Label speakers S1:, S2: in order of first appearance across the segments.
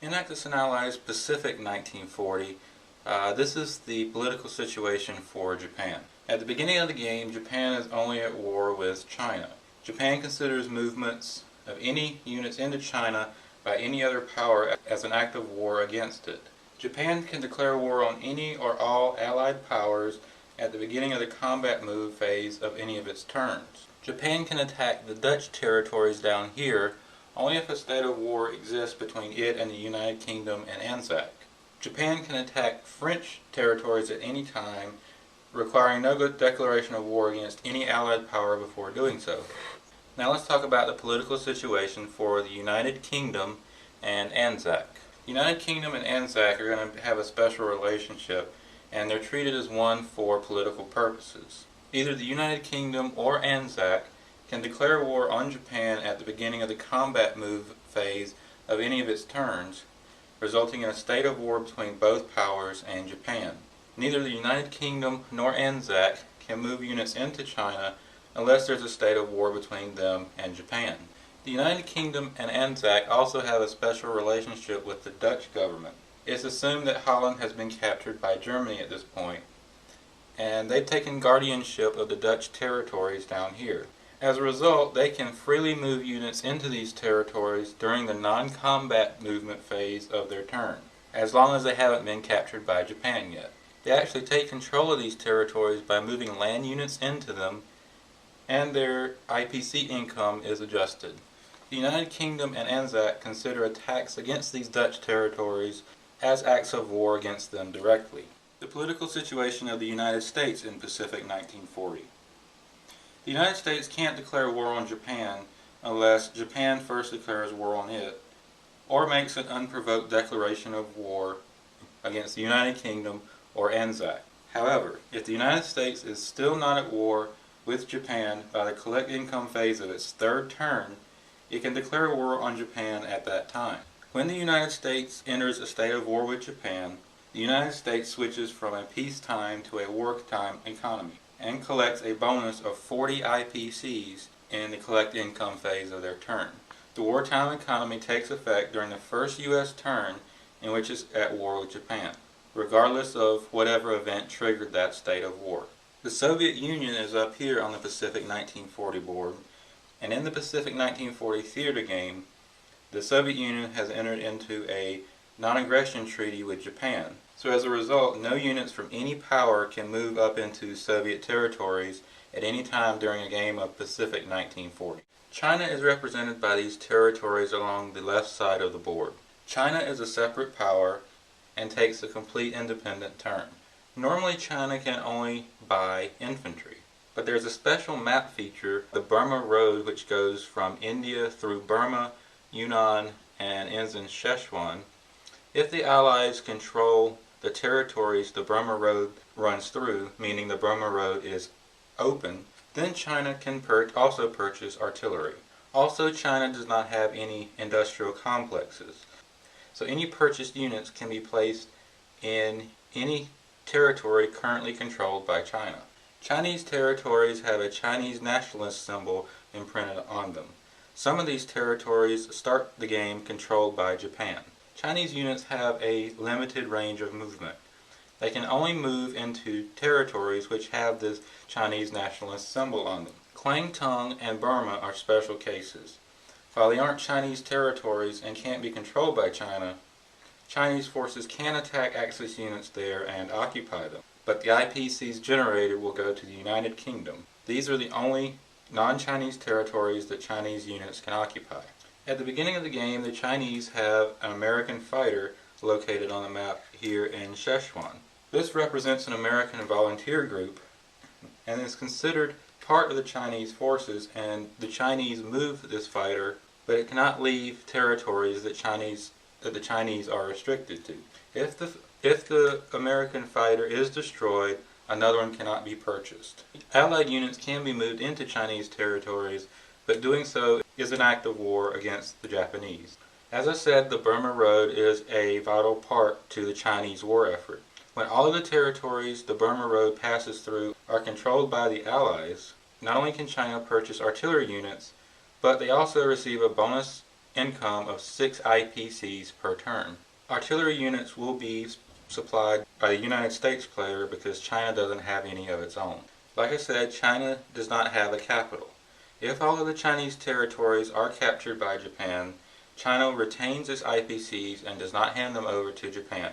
S1: In Axis and Allies Pacific 1940, this is the political situation for Japan. At the beginning of the game, Japan is only at war with China. Japan considers movements of any units into China by any other power as an act of war against it. Japan can declare war on any or all Allied powers at the beginning of the combat move phase of any of its turns. Japan can attack the Dutch territories down here only if a state of war exists between it and the United Kingdom and Anzac. Japan can attack French territories at any time, requiring no declaration of war against any Allied power before doing so. Now let's talk about the political situation for the United Kingdom and Anzac. The United Kingdom and Anzac are going to have a special relationship, and they're treated as one for political purposes. Either the United Kingdom or Anzac can declare war on Japan at the beginning of the combat move phase of any of its turns, resulting in a state of war between both powers and Japan. Neither the United Kingdom nor Anzac can move units into China unless there's a state of war between them and Japan. The United Kingdom and Anzac also have a special relationship with the Dutch government. It's assumed that Holland has been captured by Germany at this point, and they've taken guardianship of the Dutch territories down here. As a result, they can freely move units into these territories during the non-combat movement phase of their turn, as long as they haven't been captured by Japan yet. They actually take control of these territories by moving land units into them, and their IPC income is adjusted. The United Kingdom and Anzac consider attacks against these Dutch territories as acts of war against them directly. The political situation of the United States in Pacific 1940. The United States can't declare war on Japan unless Japan first declares war on it, or makes an unprovoked declaration of war against the United Kingdom or Anzac. However, if the United States is still not at war with Japan by the collect income phase of its third turn, it can declare war on Japan at that time. When the United States enters a state of war with Japan, the United States switches from a peacetime to a wartime economy and collects a bonus of 40 IPCs in the collect income phase of their turn. The wartime economy takes effect during the first U.S. turn in which it's at war with Japan, regardless of whatever event triggered that state of war. The Soviet Union is up here on the Pacific 1940 board, and in the Pacific 1940 theater game, the Soviet Union has entered into a non-aggression treaty with Japan. So as a result, no units from any power can move up into Soviet territories at any time during a game of Pacific 1940. China is represented by these territories along the left side of the board. China is a separate power and takes a complete independent turn. Normally China can only buy infantry, but there's a special map feature, the Burma Road, which goes from India through Burma, Yunnan, and ends in Szechuan. If the Allies control the territories the Burma Road runs through, meaning the Burma Road is open, then China can also purchase artillery. Also, China does not have any industrial complexes, so any purchased units can be placed in any territory currently controlled by China. Chinese territories have a Chinese nationalist symbol imprinted on them. Some of these territories start the game controlled by Japan. Chinese units have a limited range of movement. They can only move into territories which have this Chinese nationalist symbol on them. Kwangtung and Burma are special cases. While they aren't Chinese territories and can't be controlled by China, Chinese forces can attack Axis units there and occupy them, but the IPCs generated will go to the United Kingdom. These are the only non-Chinese territories that Chinese units can occupy. At the beginning of the game, the Chinese have an American fighter located on the map here in Szechuan. This represents an American volunteer group and is considered part of the Chinese forces, and the Chinese move this fighter, but it cannot leave territories that the Chinese are restricted to. If the American fighter is destroyed, another one cannot be purchased. Allied units can be moved into Chinese territories, but doing so is an act of war against the Japanese. As I said, the Burma Road is a vital part to the Chinese war effort. When all of the territories the Burma Road passes through are controlled by the Allies, not only can China purchase artillery units, but they also receive a bonus income of 6 IPCs per turn. Artillery units will be supplied by the United States player because China doesn't have any of its own. Like I said, China does not have a capital. If all of the Chinese territories are captured by Japan, China retains its IPCs and does not hand them over to Japan.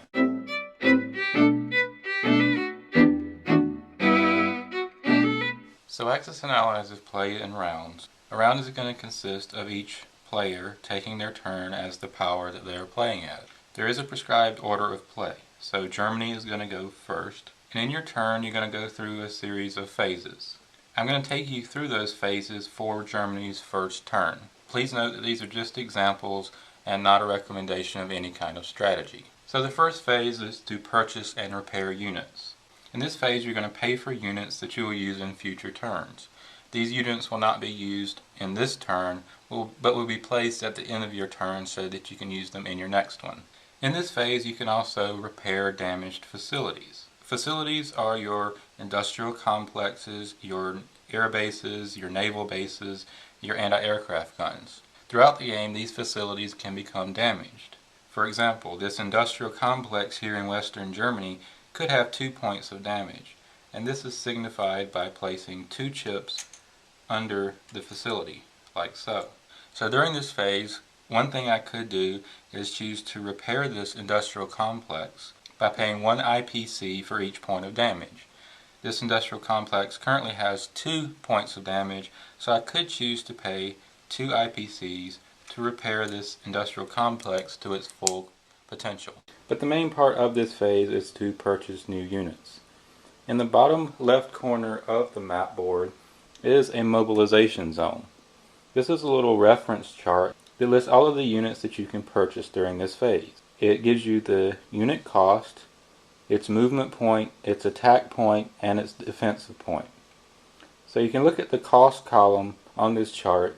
S1: So Axis and Allies is played in rounds. A round is going to consist of each player taking their turn as the power that they are playing at. There is a prescribed order of play. So Germany is going to go first. And in your turn, you're going to go through a series of phases. I'm going to take you through those phases for Germany's first turn. Please note that these are just examples and not a recommendation of any kind of strategy. So the first phase is to purchase and repair units. In this phase, you're going to pay for units that you will use in future turns. These units will not be used in this turn, but will be placed at the end of your turn so that you can use them in your next one. In this phase, you can also repair damaged facilities. Facilities are your industrial complexes, your air bases, your naval bases, your anti-aircraft guns. Throughout the game, these facilities can become damaged. For example, this industrial complex here in Western Germany could have 2 points of damage, and this is signified by placing 2 chips under the facility, like so. So during this phase, one thing I could do is choose to repair this industrial complex by paying 1 IPC for each point of damage. This industrial complex currently has 2 points of damage, so I could choose to pay 2 IPCs to repair this industrial complex to its full potential. But the main part of this phase is to purchase new units. In the bottom left corner of the map board is a mobilization zone. This is a little reference chart that lists all of the units that you can purchase during this phase. It gives you the unit cost, its movement point, its attack point, and its defensive point. So you can look at the cost column on this chart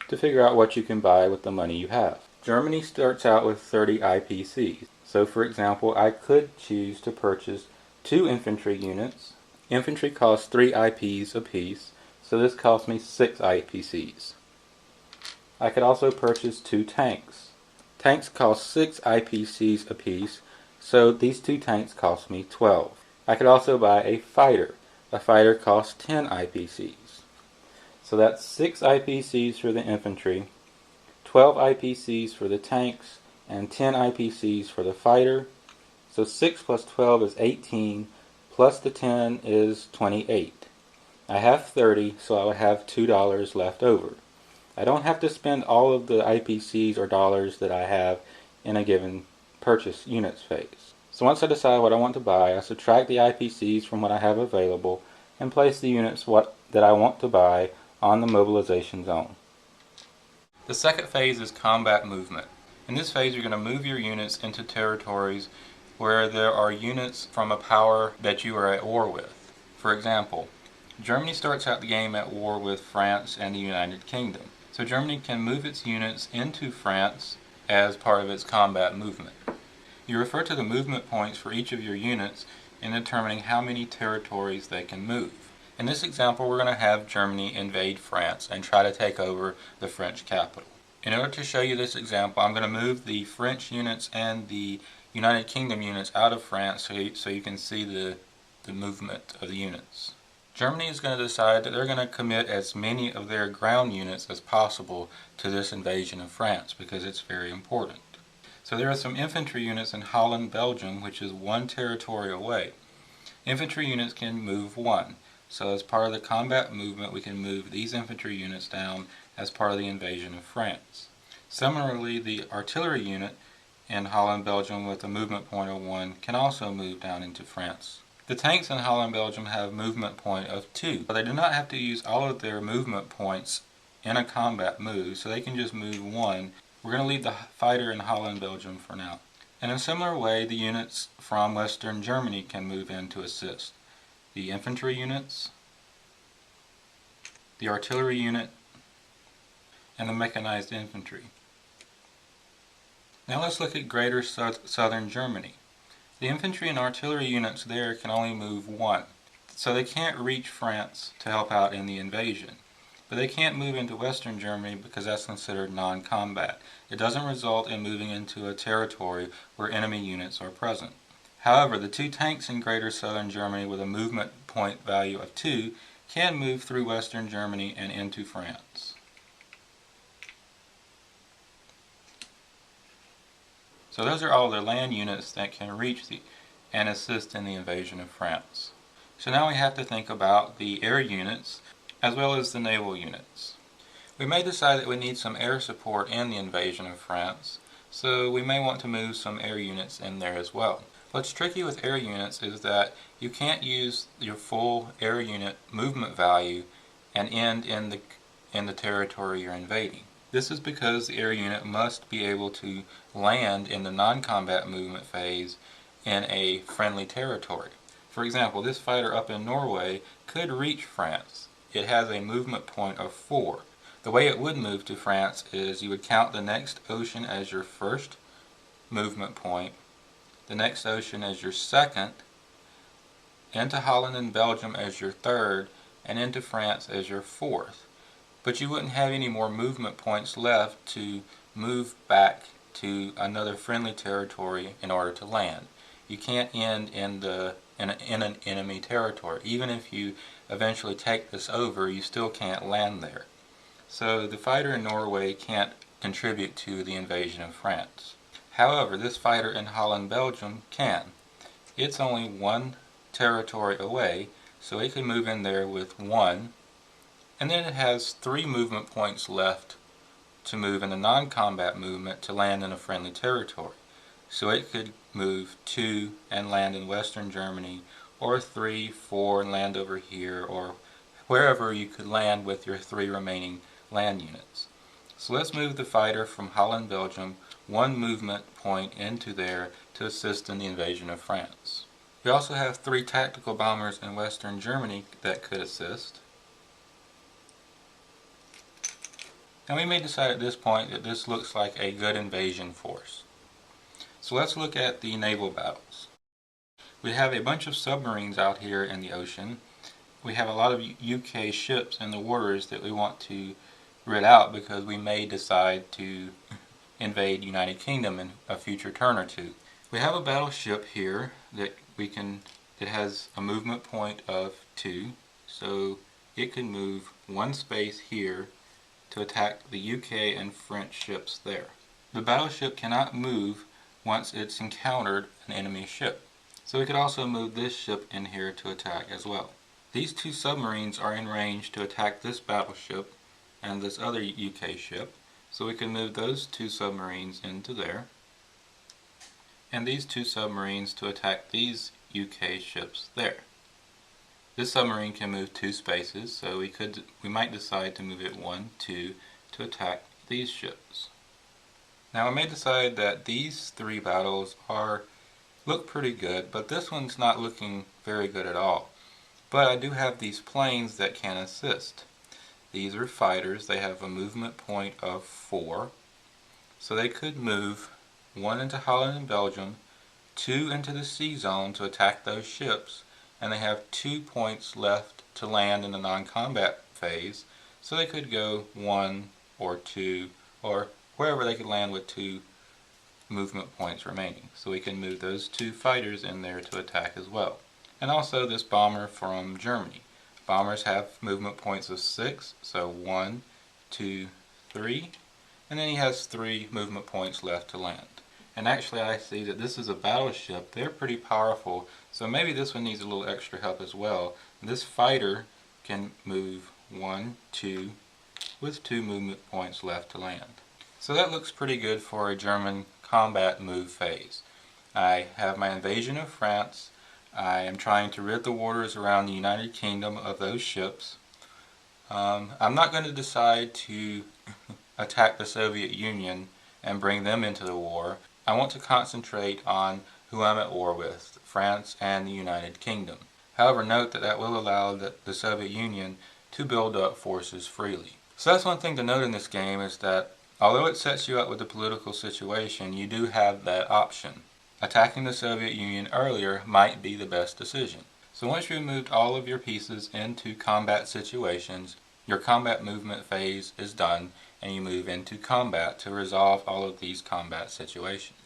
S1: to figure out what you can buy with the money you have. Germany starts out with 30 IPCs. So for example, I could choose to purchase 2 infantry units. Infantry costs 3 IPs apiece, so this costs me 6 IPCs. I could also purchase 2 tanks. Tanks cost 6 IPCs apiece, so these 2 tanks cost me 12. I could also buy a fighter. A fighter costs 10 IPCs. So that's 6 IPCs for the infantry, 12 IPCs for the tanks, and 10 IPCs for the fighter. So 6 plus 12 is 18, plus the 10 is 28. I have 30, so I would have $2 left over. I don't have to spend all of the IPCs or dollars that I have in a given purchase units phase. So once I decide what I want to buy, I subtract the IPCs from what I have available and place the units that I want to buy on the mobilization zone. The second phase is combat movement. In this phase, you're going to move your units into territories where there are units from a power that you are at war with. For example, Germany starts out the game at war with France and the United Kingdom. So Germany can move its units into France as part of its combat movement. You refer to the movement points for each of your units in determining how many territories they can move. In this example, we're going to have Germany invade France and try to take over the French capital. In order to show you this example, I'm going to move the French units and the United Kingdom units out of France so you can see the movement of the units. Germany is going to decide that they're going to commit as many of their ground units as possible to this invasion of France because it's very important. So there are some infantry units in Holland, Belgium, which is 1 territory away. Infantry units can move 1. So as part of the combat movement, we can move these infantry units down as part of the invasion of France. Similarly, the artillery unit in Holland, Belgium with a movement point of 1 can also move down into France. The tanks in Holland, Belgium have movement point of 2, but they do not have to use all of their movement points in a combat move, so they can just move 1. We're going to leave the fighter in Holland, Belgium for now. And in a similar way, the units from Western Germany can move in to assist. The infantry units, the artillery unit, and the mechanized infantry. Now let's look at Greater Southern Germany. The infantry and artillery units there can only move 1, so they can't reach France to help out in the invasion. but they can't move into Western Germany because that's considered non-combat. It doesn't result in moving into a territory where enemy units are present. However, the 2 tanks in Greater Southern Germany with a movement point value of 2 can move through Western Germany and into France. So those are all the land units that can reach and assist in the invasion of France. So now we have to think about the air units as well as the naval units. We may decide that we need some air support in the invasion of France, so we may want to move some air units in there as well. What's tricky with air units is that you can't use your full air unit movement value and end in the territory you're invading. This is because the air unit must be able to land in the non-combat movement phase in a friendly territory. For example, this fighter up in Norway could reach France. It has a movement point of 4. The way it would move to France is you would count the next ocean as your first movement point, the next ocean as your second, into Holland and Belgium as your third, and into France as your fourth. But you wouldn't have any more movement points left to move back to another friendly territory in order to land. You can't end in an enemy territory. Even if you eventually take this over, you still can't land there. So the fighter in Norway can't contribute to the invasion of France. However, this fighter in Holland, Belgium can. It's only 1 territory away, so it can move in there with 1. And then it has 3 movement points left to move in a non-combat movement to land in a friendly territory. So it could move 2 and land in Western Germany, or 3, 4 and land over here, or wherever you could land with your 3 remaining land units. So let's move the fighter from Holland, Belgium 1 movement point into there to assist in the invasion of France. We also have 3 tactical bombers in Western Germany that could assist. And we may decide at this point that this looks like a good invasion force. So let's look at the naval battles. We have a bunch of submarines out here in the ocean. We have a lot of UK ships in the waters that we want to rid out because we may decide to invade United Kingdom in a future turn or two. We have a battleship here that has a movement point of 2, so it can move 1 space here to attack the UK and French ships there. The battleship cannot move once it's encountered an enemy ship, so we could also move this ship in here to attack as well. These 2 submarines are in range to attack this battleship and this other UK ship, so we can move those 2 submarines into there, and these 2 submarines to attack these UK ships there. This submarine can move 2 spaces, so we might decide to move it 1, 2 to attack these ships. Now I may decide that these 3 battles look pretty good, but this one's not looking very good at all. But I do have these planes that can assist. These are fighters. They have a movement point of 4, so they could move 1 into Holland and Belgium, 2 into the sea zone to attack those ships, and they have 2 points left to land in the non-combat phase, so they could go 1 or 2 or wherever they could land with 2 movement points remaining. So we can move those 2 fighters in there to attack as well. And also this bomber from Germany. Bombers have movement points of 6, so 1, 2, 3, and then he has 3 movement points left to land. And actually I see that this is a battleship. They're pretty powerful, so maybe this one needs a little extra help as well. This fighter can move 1, 2, with 2 movement points left to land. So that looks pretty good for a German combat move phase. I have my invasion of France. I am trying to rid the waters around the United Kingdom of those ships. I'm not going to decide to attack the Soviet Union and bring them into the war. I want to concentrate on who I'm at war with, France and the United Kingdom. However, note that will allow the Soviet Union to build up forces freely. So that's one thing to note in this game, is that although it sets you up with the political situation, you do have that option. Attacking the Soviet Union earlier might be the best decision. So once you've moved all of your pieces into combat situations, Your combat movement phase is done, and you move into combat to resolve all of these combat situations.